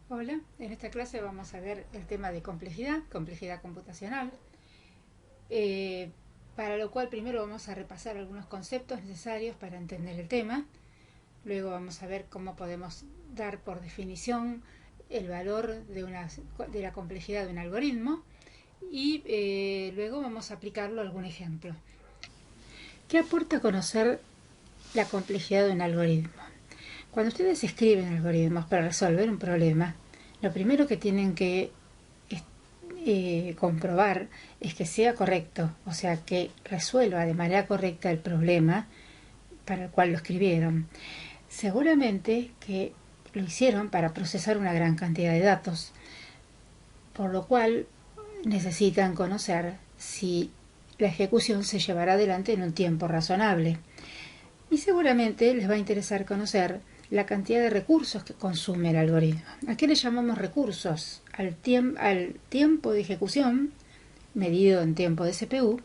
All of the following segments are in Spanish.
Hola, en esta clase vamos a ver el tema de complejidad computacional, eh, para lo cual primero vamos a repasar algunos conceptos necesarios para entender el tema, luego vamos a ver cómo podemos dar por definición el valor de la complejidad de un algoritmo y luego vamos a aplicarlo a algún ejemplo. ¿Qué aporta conocer la complejidad de un algoritmo? Cuando ustedes escriben algoritmos para resolver un problema, lo primero que tienen que comprobar es que sea correcto, o sea, que resuelva de manera correcta el problema para el cual lo escribieron. Seguramente que lo hicieron para procesar una gran cantidad de datos, por lo cual necesitan conocer si la ejecución se llevará adelante en un tiempo razonable. Y seguramente les va a interesar conocer la cantidad de recursos que consume el algoritmo. ¿A qué le llamamos recursos? Al tiempo de ejecución, medido en tiempo de CPU,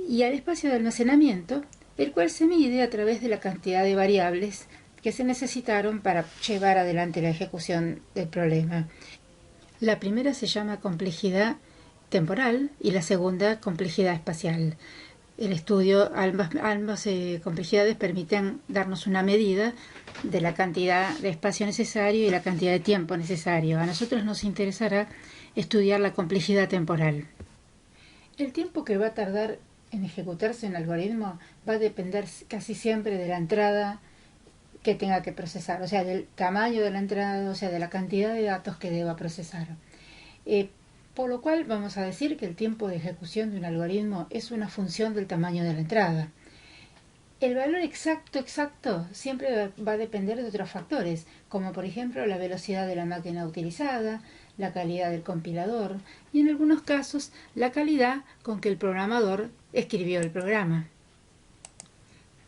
y al espacio de almacenamiento, el cual se mide a través de la cantidad de variables que se necesitaron para llevar adelante la ejecución del problema. La primera se llama complejidad temporal y la segunda complejidad espacial. El estudio, ambas complejidades permiten darnos una medida de la cantidad de espacio necesario y la cantidad de tiempo necesario. A nosotros nos interesará estudiar la complejidad temporal. El tiempo que va a tardar en ejecutarse un algoritmo va a depender casi siempre de la entrada que tenga que procesar, o sea, del tamaño de la entrada, o sea, de la cantidad de datos que deba procesar. Por lo cual vamos a decir que el tiempo de ejecución de un algoritmo es una función del tamaño de la entrada. El valor exacto siempre va a depender de otros factores, como por ejemplo la velocidad de la máquina utilizada, la calidad del compilador y en algunos casos la calidad con que el programador escribió el programa.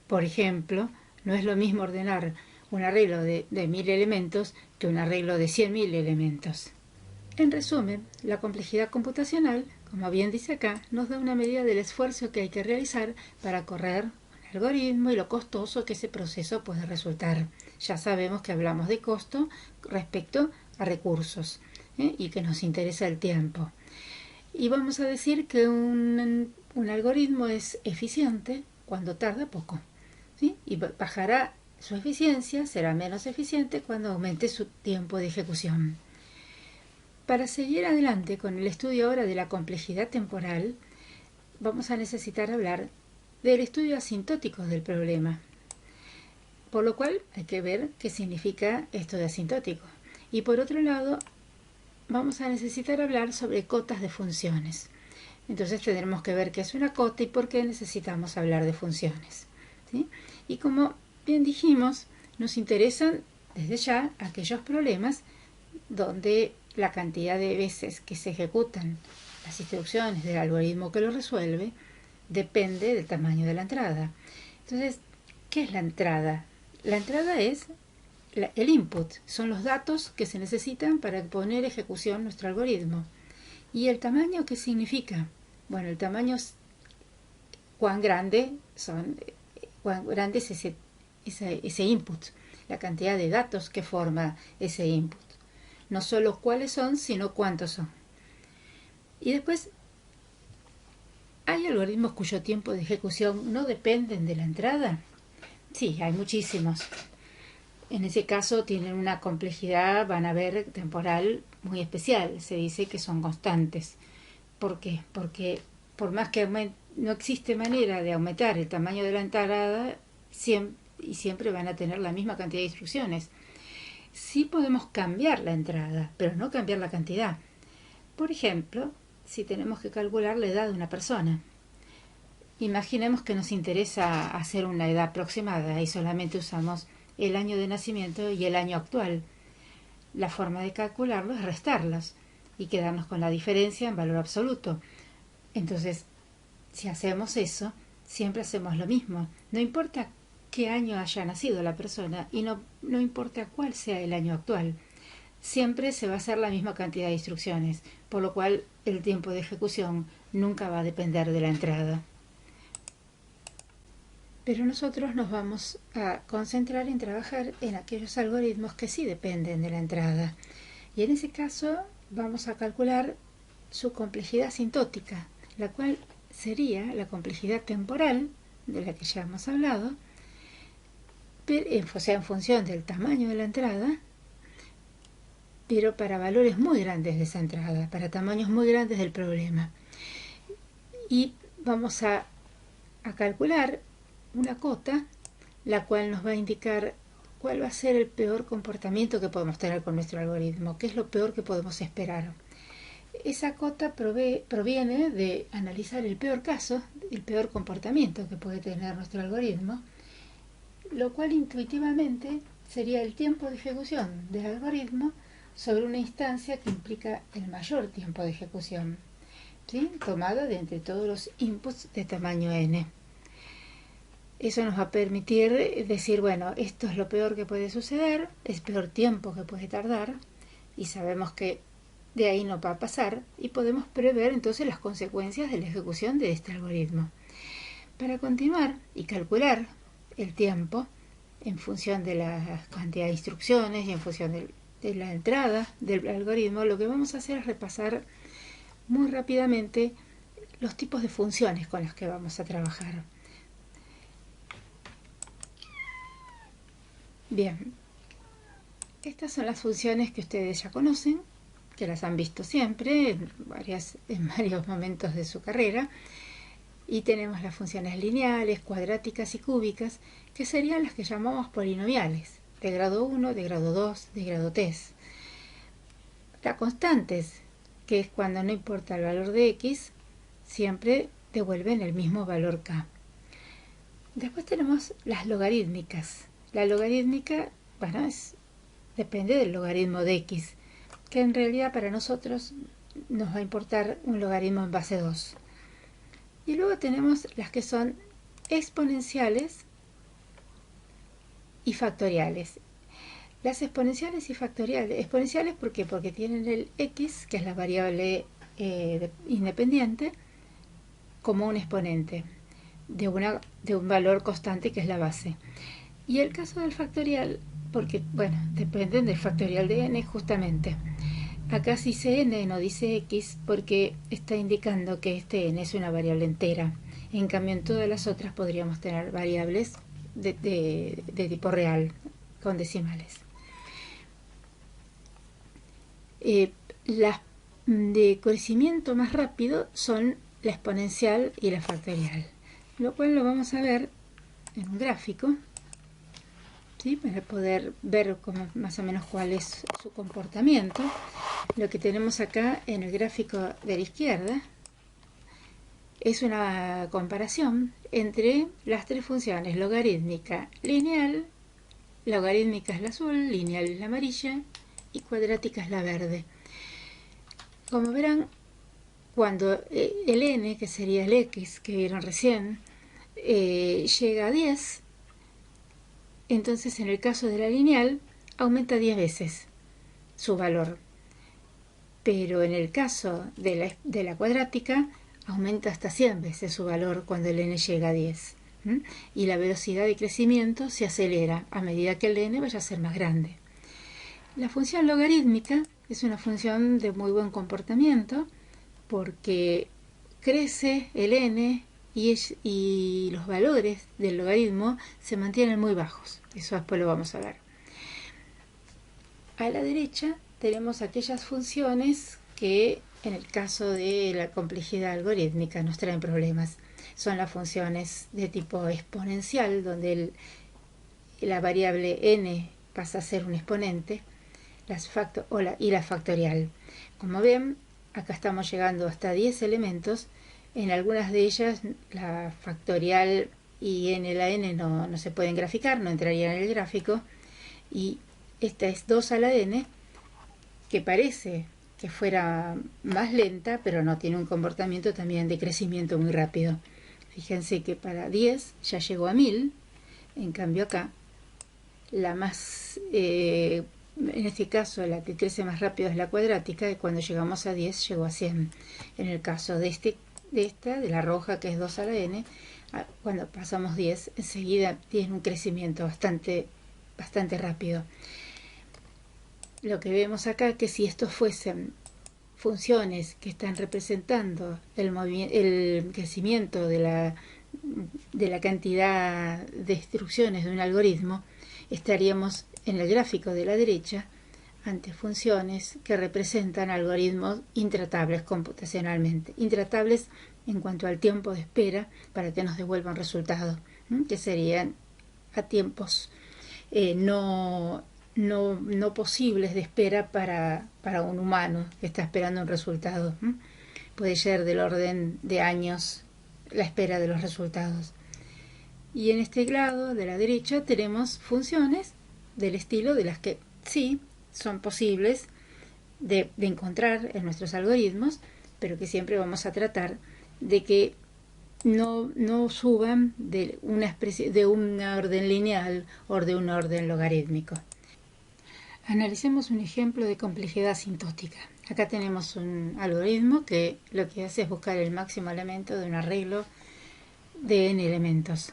Por ejemplo, no es lo mismo ordenar un arreglo de 1000 elementos que un arreglo de 100.000 elementos. En resumen, la complejidad computacional, como bien dice acá, nos da una medida del esfuerzo que hay que realizar para correr un algoritmo y lo costoso que ese proceso puede resultar. Ya sabemos que hablamos de costo respecto a recursos, y que nos interesa el tiempo. Y vamos a decir que un algoritmo es eficiente cuando tarda poco, ¿sí? Y bajará su eficiencia, será menos eficiente cuando aumente su tiempo de ejecución. Para seguir adelante con el estudio ahora de la complejidad temporal, vamos a necesitar hablar del estudio asintótico del problema, por lo cual hay que ver qué significa esto de asintótico. Y por otro lado, vamos a necesitar hablar sobre cotas de funciones. Entonces tendremos que ver qué es una cota y por qué necesitamos hablar de funciones, ¿sí? Y como bien dijimos, nos interesan desde ya aquellos problemas donde la cantidad de veces que se ejecutan las instrucciones del algoritmo que lo resuelve depende del tamaño de la entrada. Entonces, ¿qué es la entrada? La entrada es el input, son los datos que se necesitan para poner ejecución nuestro algoritmo. ¿Y el tamaño qué significa? Bueno, el tamaño es cuán grande es ese input, la cantidad de datos que forma ese input. No solo cuáles son, sino cuántos son. Y después, ¿hay algoritmos cuyo tiempo de ejecución no dependen de la entrada? Sí, hay muchísimos. En ese caso tienen una complejidad, van a ver, temporal muy especial. Se dice que son constantes. ¿Por qué? Porque por más que no existe manera de aumentar el tamaño de la entrada, siempre van a tener la misma cantidad de instrucciones. Sí podemos cambiar la entrada, pero no cambiar la cantidad. Por ejemplo, si tenemos que calcular la edad de una persona. Imaginemos que nos interesa hacer una edad aproximada y solamente usamos el año de nacimiento y el año actual. La forma de calcularlo es restarlos y quedarnos con la diferencia en valor absoluto. Entonces, si hacemos eso, siempre hacemos lo mismo. No importa qué año haya nacido la persona y no importa cuál sea el año actual. Siempre se va a hacer la misma cantidad de instrucciones, por lo cual el tiempo de ejecución nunca va a depender de la entrada. Pero nosotros nos vamos a concentrar en trabajar en aquellos algoritmos que sí dependen de la entrada. Y en ese caso vamos a calcular su complejidad asintótica, la cual sería la complejidad temporal, de la que ya hemos hablado, o sea, en función del tamaño de la entrada, pero para valores muy grandes de esa entrada, para tamaños muy grandes del problema. Y vamos a calcular una cota, la cual nos va a indicar cuál va a ser el peor comportamiento que podemos tener con nuestro algoritmo, qué es lo peor que podemos esperar. Esa cota proviene de analizar el peor caso, el peor comportamiento que puede tener nuestro algoritmo, lo cual intuitivamente sería el tiempo de ejecución del algoritmo sobre una instancia que implica el mayor tiempo de ejecución, ¿sí? Tomado de entre todos los inputs de tamaño n. Eso nos va a permitir decir, bueno, esto es lo peor que puede suceder, es peor tiempo que puede tardar, y sabemos que de ahí no va a pasar, y podemos prever entonces las consecuencias de la ejecución de este algoritmo. Para continuar y calcular el tiempo en función de la cantidad de instrucciones y en función de la entrada del algoritmo, lo que vamos a hacer es repasar muy rápidamente los tipos de funciones con las que vamos a trabajar. Bien, estas son las funciones que ustedes ya conocen, que las han visto siempre en varios momentos de su carrera, y tenemos las funciones lineales, cuadráticas y cúbicas, que serían las que llamamos polinomiales, de grado 1, de grado 2, de grado 3. Las constantes, que es cuando no importa el valor de x, siempre devuelven el mismo valor k. Después tenemos las logarítmicas. La logarítmica, bueno, depende del logaritmo de x, que en realidad para nosotros nos va a importar un logaritmo en base 2. Y luego tenemos las que son exponenciales y factoriales. Las exponenciales y factoriales. Exponenciales, ¿por qué? Porque tienen el x, que es la variable independiente, como un exponente de un valor constante que es la base. Y el caso del factorial, porque, bueno, dependen del factorial de n justamente. Acá sí dice n, no dice x, porque está indicando que este n es una variable entera. En cambio, en todas las otras podríamos tener variables de tipo real, con decimales. Las de crecimiento más rápido son la exponencial y la factorial, lo cual lo vamos a ver en un gráfico, ¿sí? Para poder ver más o menos cuál es su comportamiento. Lo que tenemos acá en el gráfico de la izquierda es una comparación entre las tres funciones: logarítmica, lineal, logarítmica es la azul, lineal es la amarilla y cuadrática es la verde. Como verán, cuando el n, que sería el x que vieron recién, llega a 10, entonces en el caso de la lineal aumenta 10 veces su valor. Pero en el caso de la cuadrática aumenta hasta 100 veces su valor cuando el n llega a 10. Y la velocidad de crecimiento se acelera a medida que el n vaya a ser más grande. La función logarítmica es una función de muy buen comportamiento porque crece el n y los valores del logaritmo se mantienen muy bajos. Eso después lo vamos a ver. A la derecha tenemos aquellas funciones que en el caso de la complejidad algorítmica nos traen problemas. Son las funciones de tipo exponencial, donde la variable n pasa a ser un exponente, y la factorial. Como ven, acá estamos llegando hasta 10 elementos. En algunas de ellas la factorial y la n no se pueden graficar, no entrarían en el gráfico. Y esta es 2 a la n, que parece que fuera más lenta, pero no, tiene un comportamiento también de crecimiento muy rápido. Fíjense que para 10 ya llegó a 1000, en cambio acá la más, en este caso la que crece más rápido es la cuadrática, y cuando llegamos a 10 llegó a 100. En el caso de la roja, que es 2 a la n, cuando pasamos 10, enseguida tiene un crecimiento bastante rápido. Lo que vemos acá es que si estos fuesen funciones que están representando el crecimiento de la cantidad de instrucciones de un algoritmo, estaríamos en el gráfico de la derecha ante funciones que representan algoritmos intratables computacionalmente, intratables en cuanto al tiempo de espera para que nos devuelvan resultados, que serían a tiempos no posibles de espera para un humano que está esperando un resultado. Puede ser del orden de años la espera de los resultados. Y en este lado de la derecha tenemos funciones del estilo de las que sí son posibles de encontrar en nuestros algoritmos, pero que siempre vamos a tratar de que no suban de una orden lineal o de un orden logarítmico. Analicemos un ejemplo de complejidad asintótica. Acá tenemos un algoritmo que lo que hace es buscar el máximo elemento de un arreglo de n elementos.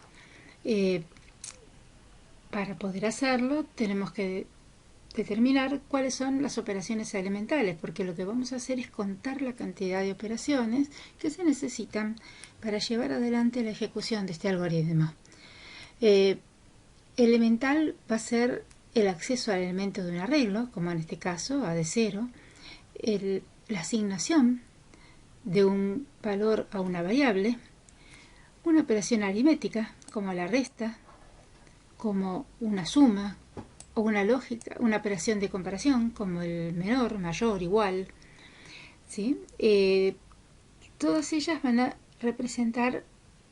Para poder hacerlo tenemos que determinar cuáles son las operaciones elementales, porque lo que vamos a hacer es contar la cantidad de operaciones que se necesitan para llevar adelante la ejecución de este algoritmo. Elemental va a ser el acceso al elemento de un arreglo, como en este caso a de 0, la asignación de un valor a una variable, una operación aritmética como la resta, como una suma, o una lógica, una operación de comparación como el menor, mayor, igual, ¿sí? Todas ellas van a representar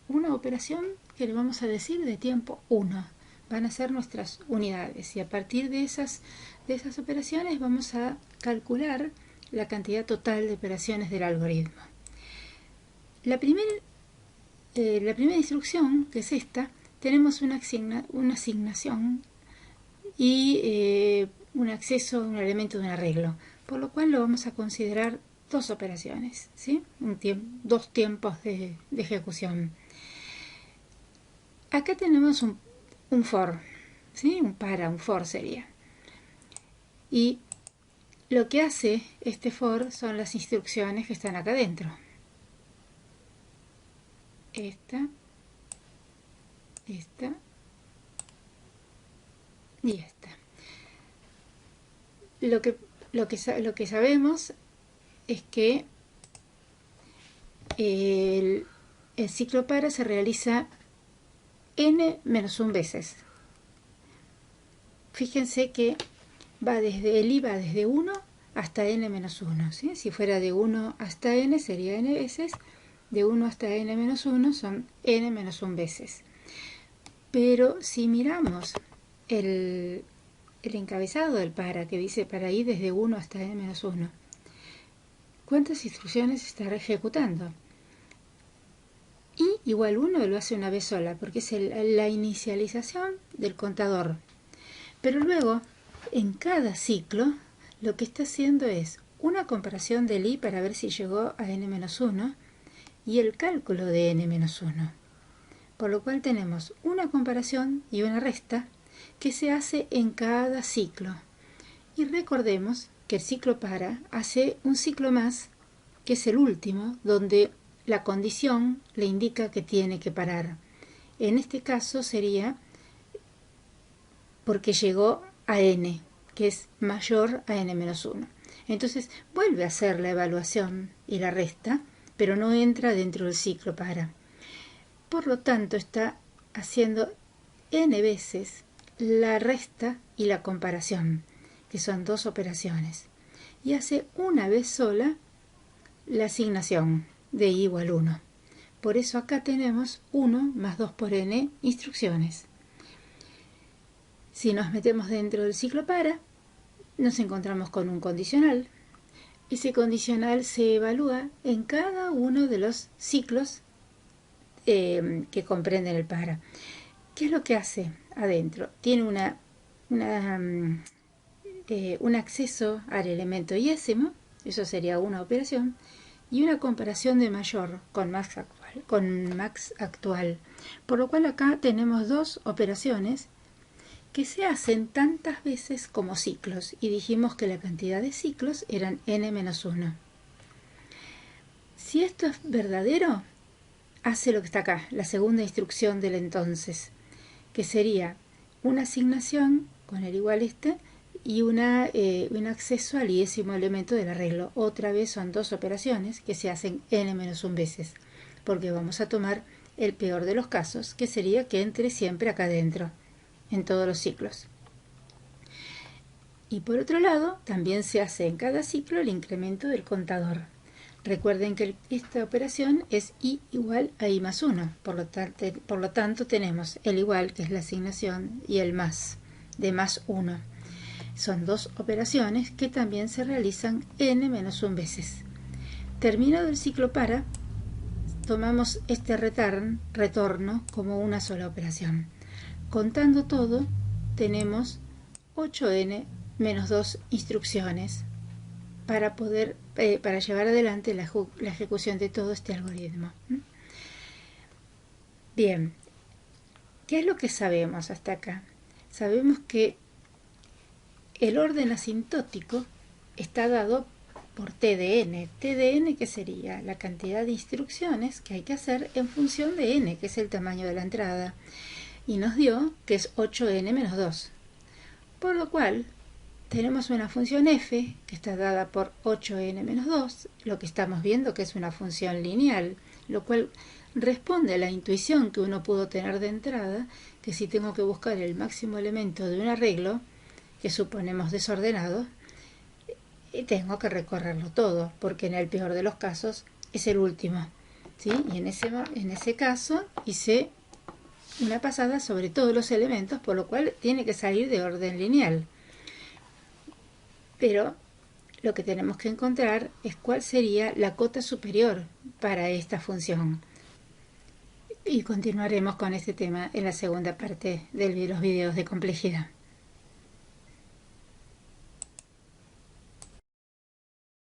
una operación que le vamos a decir de tiempo 1. Van a ser nuestras unidades y a partir de esas operaciones vamos a calcular la cantidad total de operaciones del algoritmo. La primera instrucción, que es esta, tenemos una asignación y un acceso a un elemento de un arreglo, por lo cual lo vamos a considerar dos operaciones, ¿sí? Dos tiempos de ejecución. Acá tenemos un for, ¿sí? Un for sería. Y lo que hace este for son las instrucciones que están acá adentro. Esta y esta. Lo que sabemos es que el ciclo para se realiza n-1 veces. Fíjense que el i va desde 1 hasta n-1, ¿sí? Si fuera de 1 hasta n sería n veces, de 1 hasta n-1 son n-1 veces. Pero si miramos el encabezado del para, que dice para i desde 1 hasta n-1, ¿cuántas instrucciones estará ejecutando? I igual 1 lo hace una vez sola, porque es la inicialización del contador. Pero luego, en cada ciclo, lo que está haciendo es una comparación del i para ver si llegó a n-1 y el cálculo de n-1. Por lo cual tenemos una comparación y una resta que se hace en cada ciclo. Y recordemos que el ciclo para hace un ciclo más, que es el último, donde la condición le indica que tiene que parar. En este caso sería porque llegó a n, que es mayor a n-1. Entonces vuelve a hacer la evaluación y la resta, pero no entra dentro del ciclo para. Por lo tanto, está haciendo n veces la resta y la comparación, que son dos operaciones. Y hace una vez sola la asignación de i igual 1. Por eso acá tenemos 1 más 2 por n instrucciones. Si nos metemos dentro del ciclo para, nos encontramos con un condicional. Ese condicional se evalúa en cada uno de los ciclos que comprenden el para. ¿Qué es lo que hace adentro? Tiene un acceso al elemento iésimo, eso sería una operación, y una comparación de mayor con más actual. con max actual. Por lo cual acá tenemos dos operaciones que se hacen tantas veces como ciclos, y dijimos que la cantidad de ciclos eran n-1. Si esto es verdadero, hace lo que está acá, la segunda instrucción del entonces, que sería una asignación con el igual y un acceso al iésimo elemento del arreglo. Otra vez son dos operaciones que se hacen n-1 veces, porque vamos a tomar el peor de los casos, que sería que entre siempre acá adentro, en todos los ciclos. Y por otro lado, también se hace en cada ciclo el incremento del contador. Recuerden que esta operación es i igual a i más 1, por lo tanto tenemos el igual, que es la asignación, y el más, de más 1. Son dos operaciones que también se realizan n-1 veces. Terminado el ciclo para, tomamos este retorno como una sola operación. Contando todo, tenemos 8n menos 2 instrucciones para llevar adelante la ejecución de todo este algoritmo. Bien, ¿qué es lo que sabemos hasta acá? Sabemos que el orden asintótico está dado por TDN. TDN, ¿qué sería? La cantidad de instrucciones que hay que hacer en función de n, que es el tamaño de la entrada. Y nos dio que es 8n menos 2. Por lo cual, tenemos una función f que está dada por 8n menos 2, lo que estamos viendo que es una función lineal, lo cual responde a la intuición que uno pudo tener de entrada, que si tengo que buscar el máximo elemento de un arreglo, que suponemos desordenado, tengo que recorrerlo todo, porque en el peor de los casos es el último, ¿sí? Y en ese caso hice una pasada sobre todos los elementos, por lo cual tiene que salir de orden lineal. Pero lo que tenemos que encontrar es cuál sería la cota superior para esta función. Y continuaremos con este tema en la segunda parte de los videos de complejidad.